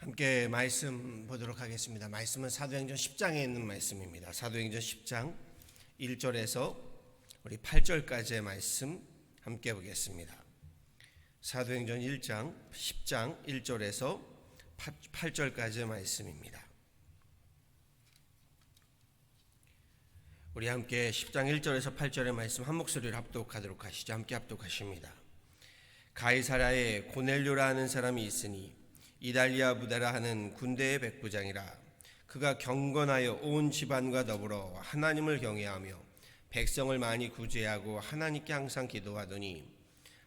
함께 말씀 보도록 하겠습니다. 말씀은 사도행전 10장에 있는 말씀입니다. 사도행전 10장 1절에서 우리 8절까지의 말씀 함께 보겠습니다. 사도행전 10장 1절에서 8절까지의 말씀입니다. 우리 함께 10장 1절에서 8절의 말씀 한 목소리로 합독하도록 하시죠. 함께 합독하십니다. 가이사랴에 고넬료라 하는 사람이 있으니 이달리아 부다라 하는 군대의 백부장이라. 그가 경건하여 온 집안과 더불어 하나님을 경외하며 백성을 많이 구제하고 하나님께 항상 기도하더니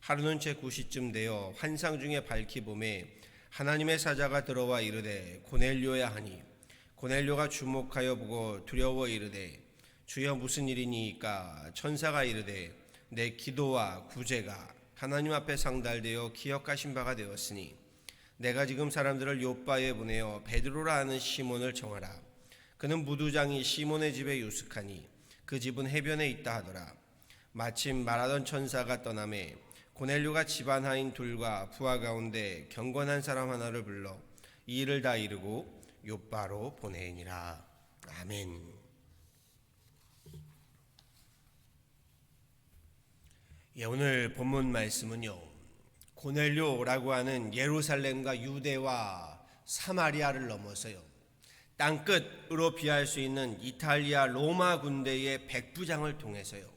하루는 채 9시쯤 되어 환상 중에 밝히 보매 하나님의 사자가 들어와 이르되 고넬료야 하니, 고넬료가 주목하여 보고 두려워 이르되 주여 무슨 일이니이까? 천사가 이르되 내 기도와 구제가 하나님 앞에 상달되어 기억하신 바가 되었으니 내가 지금 사람들을 요바에 보내어 베드로라 하는 시몬을 청하라. 그는 무두장이 시몬의 집에 유숙하니 그 집은 해변에 있다 하더라. 마침 말하던 천사가 떠나매 고넬료가 집안 하인 둘과 부하 가운데 경건한 사람 하나를 불러 이 일을 다 이루고 요바로 보내니라. 아멘. 오늘 본문 말씀은요, 고넬료라고 하는 예루살렘과 유대와 사마리아를 넘어서요 땅끝으로 비할 수 있는 이탈리아 로마 군대의 백부장을 통해서요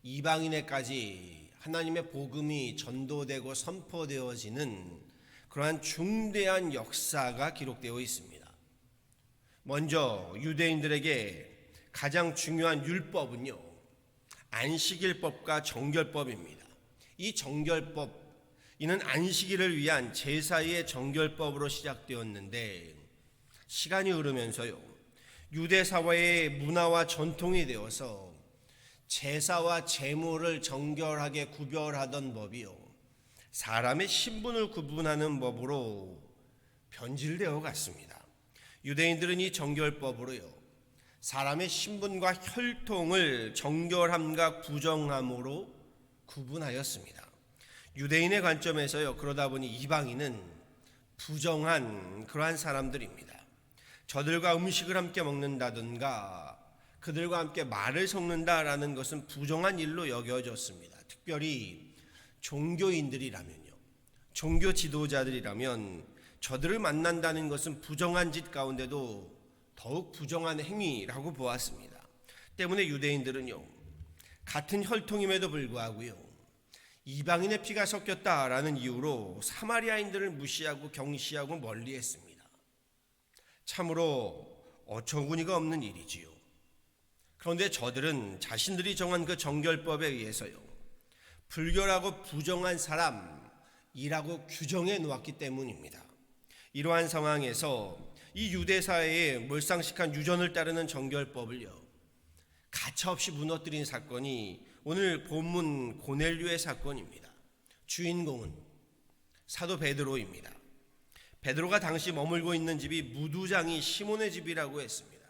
이방인에까지 하나님의 복음이 전도되고 선포되어지는 그러한 중대한 역사가 기록되어 있습니다. 먼저 유대인들에게 가장 중요한 율법은요 안식일법과 정결법입니다. 이 정결법, 이는 안식일을 위한 제사의 정결법으로 시작되었는데 시간이 흐르면서요 유대 사회의 문화와 전통이 되어서 제사와 제물을 정결하게 구별하던 법이요 사람의 신분을 구분하는 법으로 변질되어 갔습니다. 유대인들은 이 정결법으로요 사람의 신분과 혈통을 정결함과 부정함으로 구분하였습니다. 유대인의 관점에서요 그러다 보니 이방인은 부정한 그러한 사람들입니다. 저들과 음식을 함께 먹는다든가 그들과 함께 말을 섞는다라는 것은 부정한 일로 여겨졌습니다. 특별히 종교인들이라면요, 종교 지도자들이라면 저들을 만난다는 것은 부정한 짓 가운데도 더욱 부정한 행위라고 보았습니다. 때문에 유대인들은요 같은 혈통임에도 불구하고요 이방인의 피가 섞였다라는 이유로 사마리아인들을 무시하고 경시하고 멀리했습니다. 참으로 어처구니가 없는 일이지요. 그런데 저들은 자신들이 정한 그 정결법에 의해서요 불결하고 부정한 사람이라고 규정해 놓았기 때문입니다. 이러한 상황에서 이 유대 사회에 몰상식한 유전을 따르는 정결법을요 가차없이 무너뜨린 사건이 오늘 본문 고넬료의 사건입니다. 주인공은 사도 베드로입니다. 베드로가 당시 머물고 있는 집이 무두장이 시몬의 집이라고 했습니다.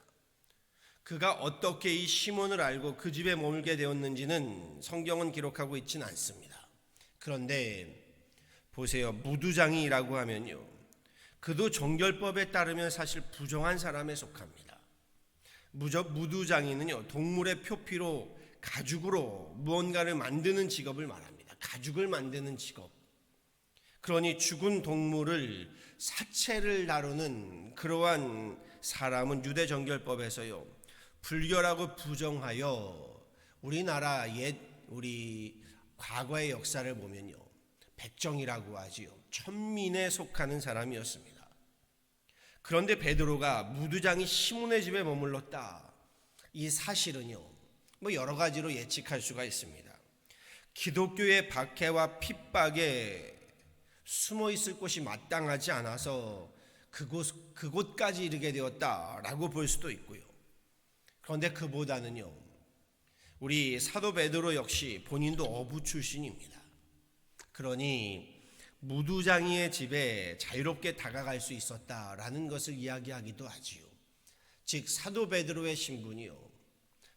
그가 어떻게 이 시몬을 알고 그 집에 머물게 되었는지는 성경은 기록하고 있지는 않습니다. 그런데 보세요, 무두장이라고 하면요 그도 정결법에 따르면 사실 부정한 사람에 속합니다. 무두장이는요 동물의 표피로 가죽으로 무언가를 만드는 직업을 말합니다. 가죽을 만드는 직업. 그러니 죽은 동물을 사체를 다루는 그러한 사람은 유대 정결법에서요 불결하고 부정하여 우리나라 우리 과거의 역사를 보면요 백정이라고 하지요. 천민에 속하는 사람이었습니다. 그런데 베드로가 무두장이 시몬의 집에 머물렀다. 이 사실은요 여러 가지로 예측할 수가 있습니다. 기독교의 박해와 핍박에 숨어 있을 곳이 마땅하지 않아서 그곳까지 이르게 되었다라고 볼 수도 있고요. 그런데 그보다는요 우리 사도 베드로 역시 본인도 어부 출신입니다. 그러니 무두장이의 집에 자유롭게 다가갈 수 있었다라는 것을 이야기하기도 하지요. 즉 사도 베드로의 신분이요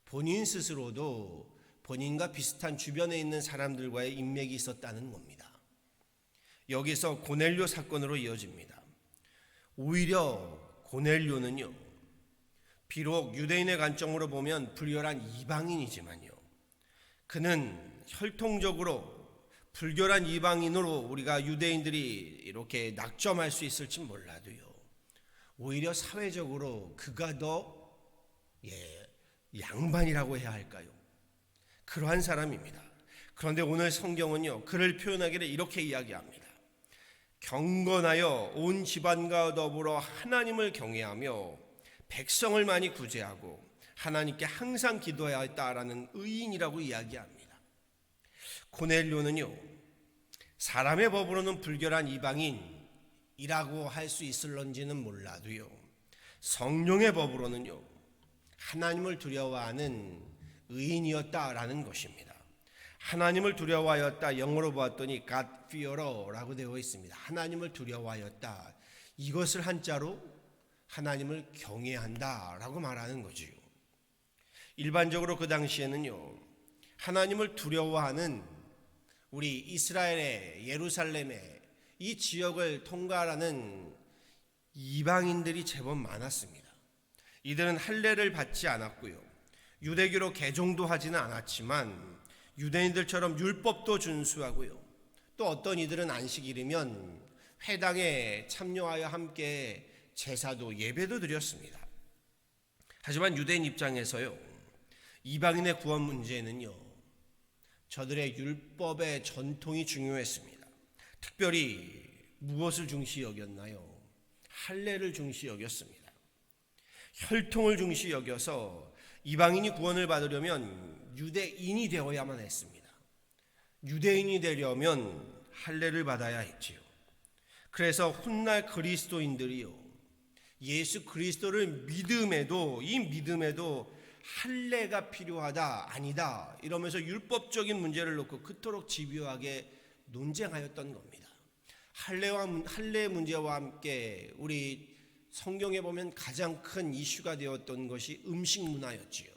본인 스스로도 본인과 비슷한 주변에 있는 사람들과의 인맥이 있었다는 겁니다. 여기서 고넬료 사건으로 이어집니다. 오히려 고넬료는요, 비록 유대인의 관점으로 보면 불결한 이방인이지만요, 그는 혈통적으로 불결한 이방인으로 우리가 유대인들이 이렇게 낙점할 수 있을지 몰라도요, 오히려 사회적으로 그가 더 양반이라고 해야 할까요? 그러한 사람입니다. 그런데 오늘 성경은요, 그를 표현하기를 이렇게 이야기합니다. 경건하여 온 집안과 더불어 하나님을 경외하며 백성을 많이 구제하고 하나님께 항상 기도하였다라는 의인이라고 이야기합니다. 고넬료는요, 사람의 법으로는 불결한 이방인이라고 할 수 있을런지는 몰라도요, 성령의 법으로는요, 하나님을 두려워하는 의인이었다라는 것입니다. 하나님을 두려워하였다, 영어로 보았더니 God fear라고 되어 있습니다. 하나님을 두려워하였다, 이것을 한자로 하나님을 경외한다라고 말하는 거지요. 일반적으로 그 당시에는요, 하나님을 두려워하는 우리 이스라엘의 예루살렘의 이 지역을 통과하는 이방인들이 제법 많았습니다. 이들은 할례를 받지 않았고요, 유대교로 개종도 하지는 않았지만 유대인들처럼 율법도 준수하고요, 또 어떤 이들은 안식일이면 회당에 참여하여 함께 제사도 예배도 드렸습니다. 하지만 유대인 입장에서요, 이방인의 구원 문제는요, 저들의 율법의 전통이 중요했습니다. 특별히 무엇을 중시 여겼나요? 할례를 중시 여겼습니다. 혈통을 중시 여겨서 이방인이 구원을 받으려면 유대인이 되어야만 했습니다. 유대인이 되려면 할례를 받아야 했지요. 그래서 훗날 그리스도인들이요, 예수 그리스도를 믿음에도, 이 믿음에도 할례가 필요하다 아니다 이러면서 율법적인 문제를 놓고 그토록 집요하게 논쟁하였던 겁니다. 할례 문제와 함께 우리 성경에 보면 가장 큰 이슈가 되었던 것이 음식 문화였지요.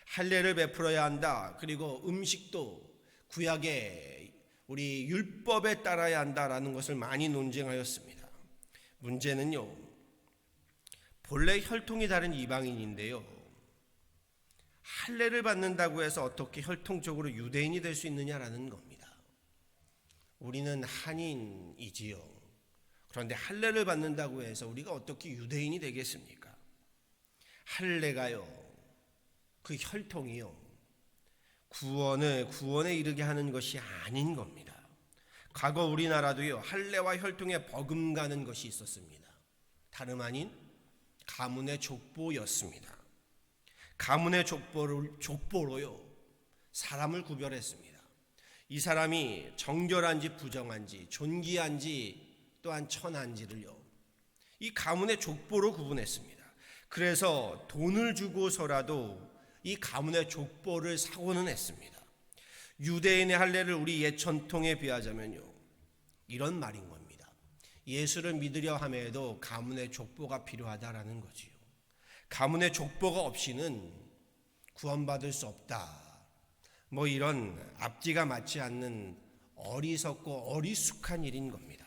할례를 베풀어야 한다, 그리고 음식도 구약의 우리 율법에 따라야 한다라는 것을 많이 논쟁하였습니다. 문제는요, 본래 혈통이 다른 이방인인데요, 할례를 받는다고 해서 어떻게 혈통적으로 유대인이 될 수 있느냐라는 겁니다. 우리는 한인이지요. 그런데 할례를 받는다고 해서 우리가 어떻게 유대인이 되겠습니까? 할례가요, 그 혈통이요, 구원에 이르게 하는 것이 아닌 겁니다. 과거 우리나라도요, 할례와 혈통에 버금가는 것이 있었습니다. 다름 아닌 가문의 족보였습니다. 가문의 족보로요, 사람을 구별했습니다. 이 사람이 정결한지 부정한지, 존귀한지 또한 천한지를요, 이 가문의 족보로 구분했습니다. 그래서 돈을 주고서라도 이 가문의 족보를 사고는 했습니다. 유대인의 할례를 우리 옛 전통에 비하자면요, 이런 말인 겁니다. 예수를 믿으려 함에도 가문의 족보가 필요하다라는 거지요. 가문의 족보가 없이는 구원받을 수 없다, 뭐 이런 앞뒤가 맞지 않는 어리석고 어리숙한 일인 겁니다.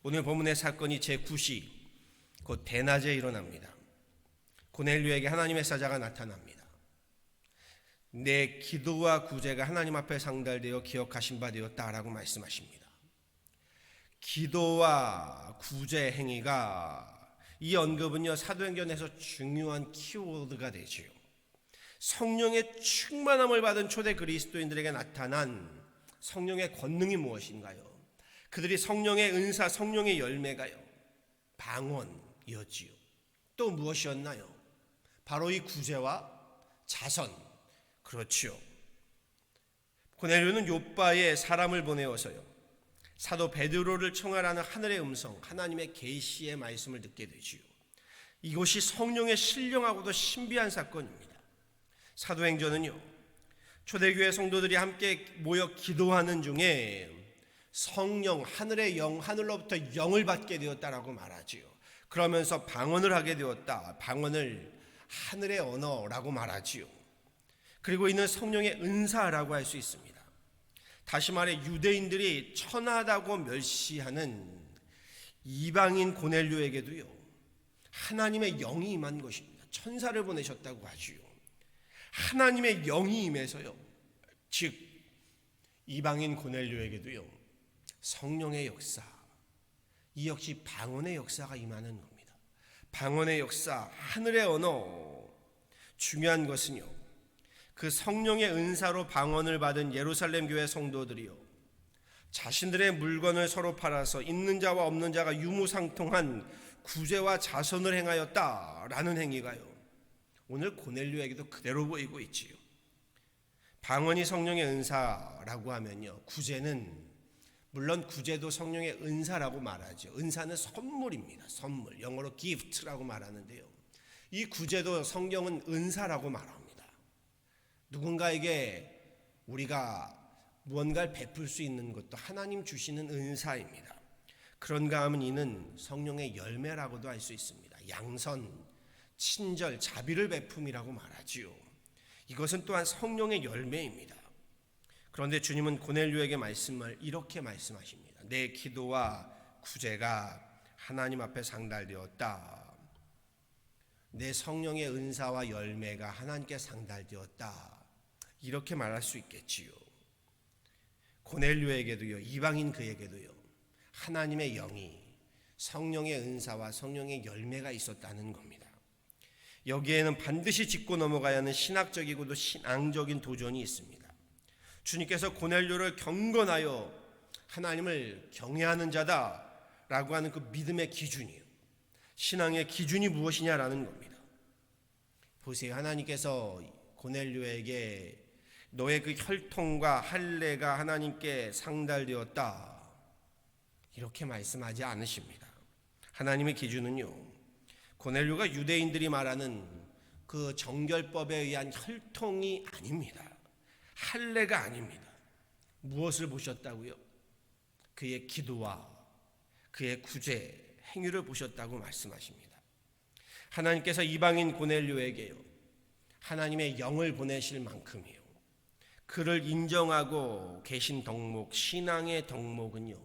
오늘 본문의 사건이 제9시 곧 대낮에 일어납니다. 고넬료에게 하나님의 사자가 나타납니다. 내 기도와 구제가 하나님 앞에 상달되어 기억하신 바 되었다라고 말씀하십니다. 기도와 구제 행위가, 이 언급은요, 사도행전에서 중요한 키워드가 되지요. 성령의 충만함을 받은 초대 그리스도인들에게 나타난 성령의 권능이 무엇인가요? 그들이 성령의 은사, 성령의 열매가요, 방언이었지요. 또 무엇이었나요? 바로 이 구제와 자선. 그렇지요. 고넬료는 요빠에 사람을 보내어서요, 사도 베드로를 청하라는 하늘의 음성, 하나님의 계시의 말씀을 듣게 되지요. 이것이 성령의 신령하고도 신비한 사건입니다. 사도행전은요, 초대교회 성도들이 함께 모여 기도하는 중에 성령, 하늘의 영, 하늘로부터 영을 받게 되었다라고 말하지요. 그러면서 방언을 하게 되었다, 방언을 하늘의 언어라고 말하지요. 그리고 이는 성령의 은사라고 할 수 있습니다. 다시 말해 유대인들이 천하다고 멸시하는 이방인 고넬료에게도요, 하나님의 영이 임한 것입니다. 천사를 보내셨다고 하지요. 하나님의 영이 임해서요, 즉 이방인 고넬료에게도요, 성령의 역사, 이 역시 방언의 역사가 임하는 겁니다. 방언의 역사, 하늘의 언어. 중요한 것은요, 그 성령의 은사로 방언을 받은 예루살렘 교회 성도들이요, 자신들의 물건을 서로 팔아서 있는 자와 없는 자가 유무상통한 구제와 자선을 행하였다라는 행위가요, 오늘 고넬료에게도 그대로 보이고 있지요. 방언이 성령의 은사라고 하면요, 구제는 물론 구제도 성령의 은사라고 말하죠. 은사는 선물입니다. 선물. 영어로 gift라고 말하는데요, 이 구제도 성경은 은사라고 말합니다. 누군가에게 우리가 무언가를 베풀 수 있는 것도 하나님 주시는 은사입니다. 그런가 하면 이는 성령의 열매라고도 할 수 있습니다. 양선, 친절, 자비를 베품이라고 말하지요. 이것은 또한 성령의 열매입니다. 그런데 주님은 고넬료에게 말씀을 이렇게 말씀하십니다. 내 기도와 구제가 하나님 앞에 상달되었다. 내 성령의 은사와 열매가 하나님께 상달되었다. 이렇게 말할 수 있겠지요. 고넬료에게도요, 이방인 그에게도요, 하나님의 영이, 성령의 은사와 성령의 열매가 있었다는 겁니다. 여기에는 반드시 짚고 넘어가야 하는 신학적이고도 신앙적인 도전이 있습니다. 주님께서 고넬료를 경건하여 하나님을 경외하는 자다라고 하는 그 믿음의 기준이요, 신앙의 기준이 무엇이냐라는 겁니다. 보세요. 하나님께서 고넬료에게 너의 그 혈통과 할례가 하나님께 상달되었다, 이렇게 말씀하지 않으십니다. 하나님의 기준은요, 고넬료가 유대인들이 말하는 그 정결법에 의한 혈통이 아닙니다. 할례가 아닙니다. 무엇을 보셨다고요? 그의 기도와 그의 구제, 행위를 보셨다고 말씀하십니다. 하나님께서 이방인 고넬료에게요, 하나님의 영을 보내실 만큼이요, 그를 인정하고 계신 덕목, 신앙의 덕목은요,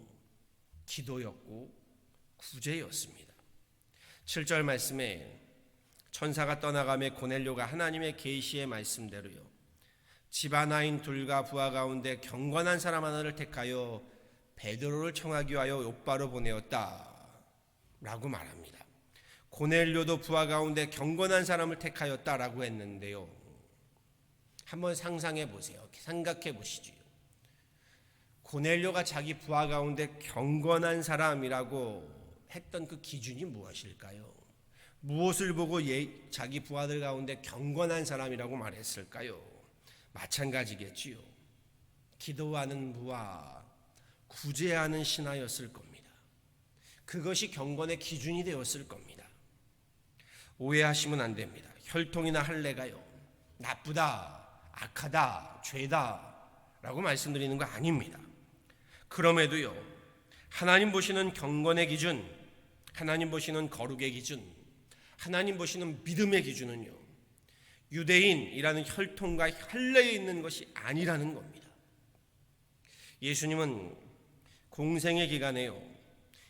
기도였고 구제였습니다. 7절 말씀에 천사가 떠나가며 고넬료가 하나님의 계시의 말씀대로요, 집안 하인 둘과 부하 가운데 경건한 사람 하나를 택하여 베드로를 청하기 위하여 욥바로 보내었다 라고 말합니다. 고넬료도 부하 가운데 경건한 사람을 택하였다라고 했는데요, 한번 상상해 보세요. 생각해 보시죠. 고넬료가 자기 부하 가운데 경건한 사람이라고 했던 그 기준이 무엇일까요? 무엇을 보고 자기 부하들 가운데 경건한 사람이라고 말했을까요? 마찬가지겠지요. 기도하는 부하, 구제하는 신하였을 겁니다. 그것이 경건의 기준이 되었을 겁니다. 오해하시면 안 됩니다. 혈통이나 할례가요, 나쁘다, 악하다, 죄다 라고 말씀드리는 거 아닙니다. 그럼에도요, 하나님 보시는 경건의 기준, 하나님 보시는 거룩의 기준, 하나님 보시는 믿음의 기준은요, 유대인이라는 혈통과 할례에 있는 것이 아니라는 겁니다. 예수님은 공생의 기간에요,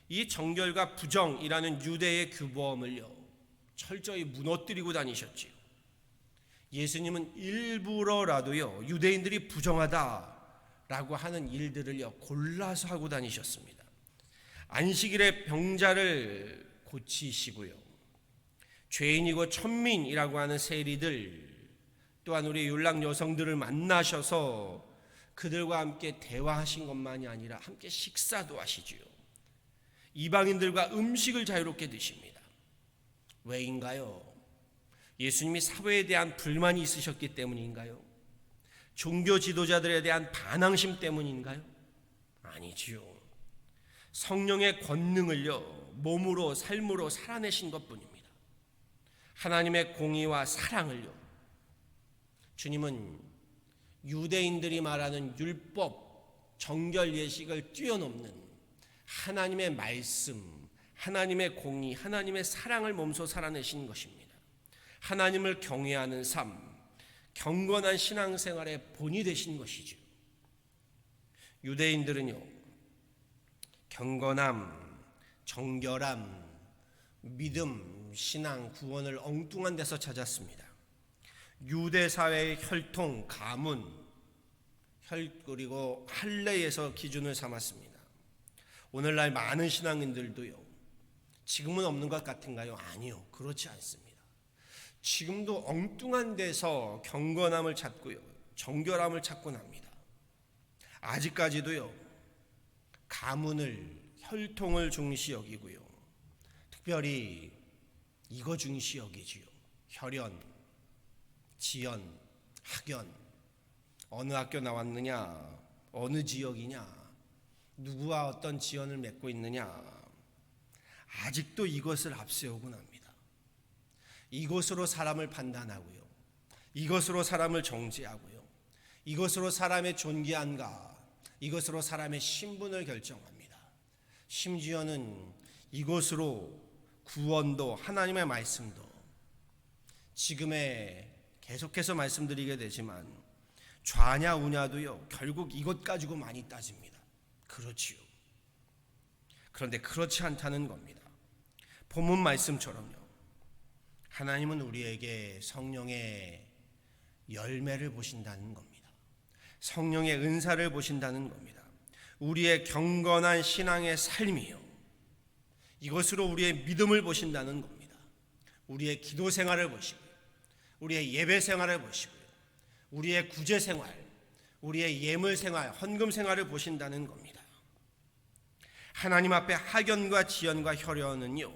이 정결과 부정이라는 유대의 규범을요, 철저히 무너뜨리고 다니셨지요. 예수님은 일부러라도요, 유대인들이 부정하다라고 하는 일들을요, 골라서 하고 다니셨습니다. 안식일에 병자를 고치시고요, 죄인이고 천민이라고 하는 세리들, 또한 우리 율랑 여성들을 만나셔서 그들과 함께 대화하신 것만이 아니라 함께 식사도 하시지요. 이방인들과 음식을 자유롭게 드십니다. 왜인가요? 예수님이 사회에 대한 불만이 있으셨기 때문인가요? 종교 지도자들에 대한 반항심 때문인가요? 아니지요. 성령의 권능을요, 몸으로 삶으로 살아내신 것뿐입니다. 하나님의 공의와 사랑을요, 주님은 유대인들이 말하는 율법, 정결 예식을 뛰어넘는 하나님의 말씀, 하나님의 공의, 하나님의 사랑을 몸소 살아내신 것입니다. 하나님을 경외하는 삶, 경건한 신앙생활의 본이 되신 것이죠. 유대인들은요, 경건함, 정결함, 믿음, 신앙, 구원을 엉뚱한 데서 찾았습니다. 유대 사회의 혈통, 가문, 그리고 할례에서 기준을 삼았습니다. 오늘날 많은 신앙인들도요, 지금은 없는 것 같은가요? 아니요, 그렇지 않습니다. 지금도 엉뚱한 데서 경건함을 찾고요, 정결함을 찾곤 합니다. 아직까지도요, 가문을, 혈통을 중시 여기고요, 특별히 이거 중시 여기지요. 혈연, 지연, 학연, 어느 학교 나왔느냐, 어느 지역이냐, 누구와 어떤 지연을 맺고 있느냐, 아직도 이것을 앞세우곤 합니다. 이것으로 사람을 판단하고요, 이것으로 사람을 정죄하고요, 이것으로 사람의 존귀한가, 이것으로 사람의 신분을 결정합니다. 심지어는 이것으로 구원도, 하나님의 말씀도, 지금의 계속해서 말씀드리게 되지만 좌냐 우냐도요, 결국 이것 가지고 많이 따집니다. 그렇지요. 그런데 그렇지 않다는 겁니다. 본문 말씀처럼요, 하나님은 우리에게 성령의 열매를 보신다는 겁니다. 성령의 은사를 보신다는 겁니다. 우리의 경건한 신앙의 삶이요, 이것으로 우리의 믿음을 보신다는 겁니다. 우리의 기도 생활을 보시고요, 우리의 예배 생활을 보시고요, 우리의 구제 생활, 우리의 예물 생활, 헌금 생활을 보신다는 겁니다. 하나님 앞에 학연과 지연과 혈연은요,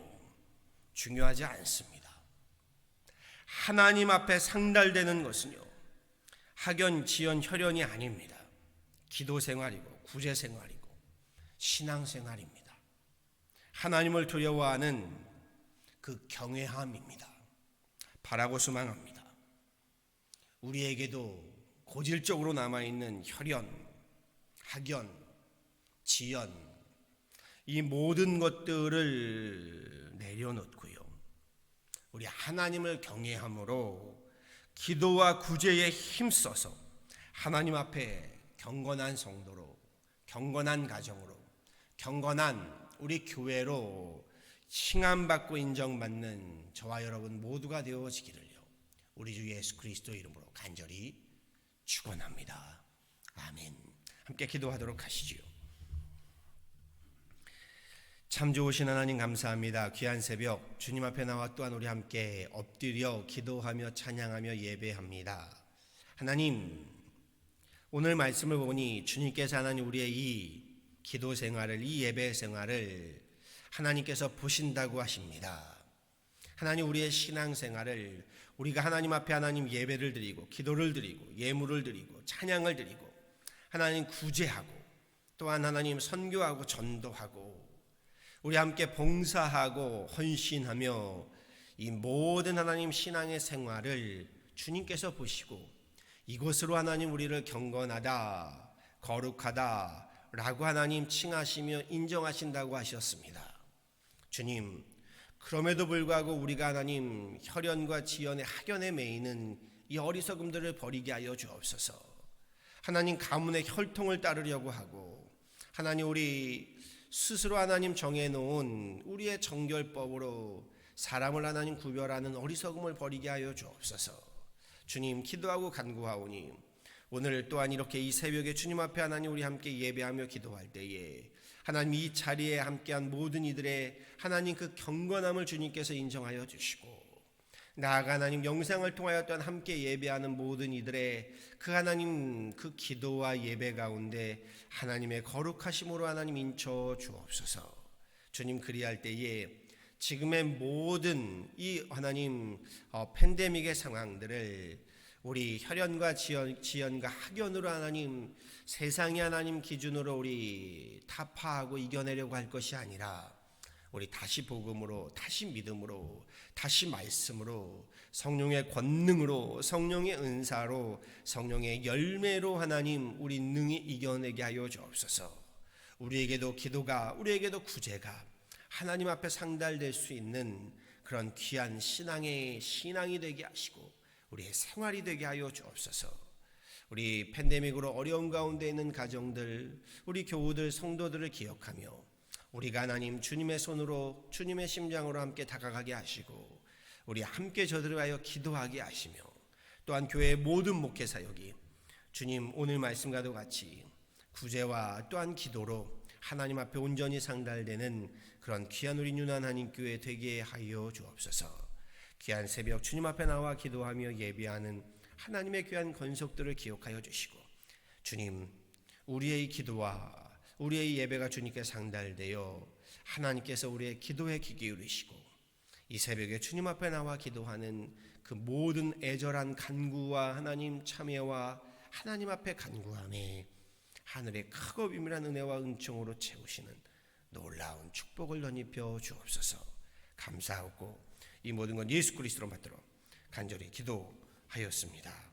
중요하지 않습니다. 하나님 앞에 상달되는 것은요, 학연, 지연, 혈연이 아닙니다. 기도 생활이고 구제 생활이고 신앙 생활입니다. 하나님을 두려워하는 그 경외함입니다. 바라고 소망합니다. 우리에게도 고질적으로 남아있는 혈연, 학연, 지연, 이 모든 것들을 내려놓고요, 우리 하나님을 경외함으로 기도와 구제에 힘써서 하나님 앞에 경건한 성도로, 경건한 가정으로, 경건한 우리 교회로 칭함받고 인정받는 저와 여러분 모두가 되어지기를요, 우리 주 예수 그리스도 이름으로 간절히 축원합니다. 아멘. 함께 기도하도록 하시지요. 참 좋으신 하나님 감사합니다. 귀한 새벽 주님 앞에 나와 또한 우리 함께 엎드려 기도하며 찬양하며 예배합니다. 하나님, 오늘 말씀을 보니 주님께서 하나님 우리의 이 기도 생활을, 이 예배 생활을 하나님께서 보신다고 하십니다. 하나님, 우리의 신앙 생활을 우리가 하나님 앞에 하나님 예배를 드리고 기도를 드리고 예물을 드리고 찬양을 드리고 하나님 구제하고 또한 하나님 선교하고 전도하고 우리 함께 봉사하고 헌신하며 이 모든 하나님 신앙의 생활을 주님께서 보시고 이것으로 하나님 우리를 경건하다, 거룩하다 라고 하나님 칭하시며 인정하신다고 하셨습니다. 주님, 그럼에도 불구하고 우리가 하나님 혈연과 지연의 학연에 매이는 이 어리석음들을 버리게 하여 주옵소서. 하나님 가문의 혈통을 따르려고 하고 하나님 우리 스스로 하나님 정해놓은 우리의 정결법으로 사람을 하나님 구별하는 어리석음을 버리게 하여 주옵소서. 주님, 기도하고 간구하오니 오늘 또한 이렇게 이 새벽에 주님 앞에 하나님 우리 함께 예배하며 기도할 때에 하나님 이 자리에 함께한 모든 이들의 하나님 그 경건함을 주님께서 인정하여 주시고 나아가 하나님 영상을 통하여 또한 함께 예배하는 모든 이들의 그 하나님 그 기도와 예배 가운데 하나님의 거룩하심으로 하나님 인쳐 주옵소서. 주님, 그리할 때에 지금의 모든 이 하나님 팬데믹의 상황들을 우리 혈연과 지연과 학연으로 하나님 세상의 하나님 기준으로 우리 타파하고 이겨내려고 할 것이 아니라 우리 다시 복음으로, 다시 믿음으로, 다시 말씀으로, 성령의 권능으로, 성령의 은사로, 성령의 열매로 하나님 우리 능히 이겨내게 하여 주옵소서. 우리에게도 기도가, 우리에게도 구제가 하나님 앞에 상달될 수 있는 그런 귀한 신앙이 되게 하시고 우리의 생활이 되게 하여 주옵소서. 우리 팬데믹으로 어려운 가운데 있는 가정들, 우리 교우들, 성도들을 기억하며 우리가 하나님 주님의 손으로 주님의 심장으로 함께 다가가게 하시고 우리 함께 저들을 위하여 기도하게 하시며 또한 교회의 모든 목회 사역이 주님 오늘 말씀과도 같이 구제와 또한 기도로 하나님 앞에 온전히 상달되는 그런 귀한 우리 유난 한인교회 되게 하여 주옵소서. 귀한 새벽 주님 앞에 나와 기도하며 예배하는 하나님의 귀한 권속들을 기억하여 주시고 주님 우리의 기도와 우리의 예배가 주님께 상달되어 하나님께서 우리의 기도에 귀 기울이시고 이 새벽에 주님 앞에 나와 기도하는 그 모든 애절한 간구와 하나님 참여와 하나님 앞에 간구함에 하늘의 크고 비밀한 은혜와 은총으로 채우시는 놀라운 축복을 덧입혀 주옵소서. 감사하고 이 모든 건 예수 그리스도로 받들어 간절히 기도하였습니다.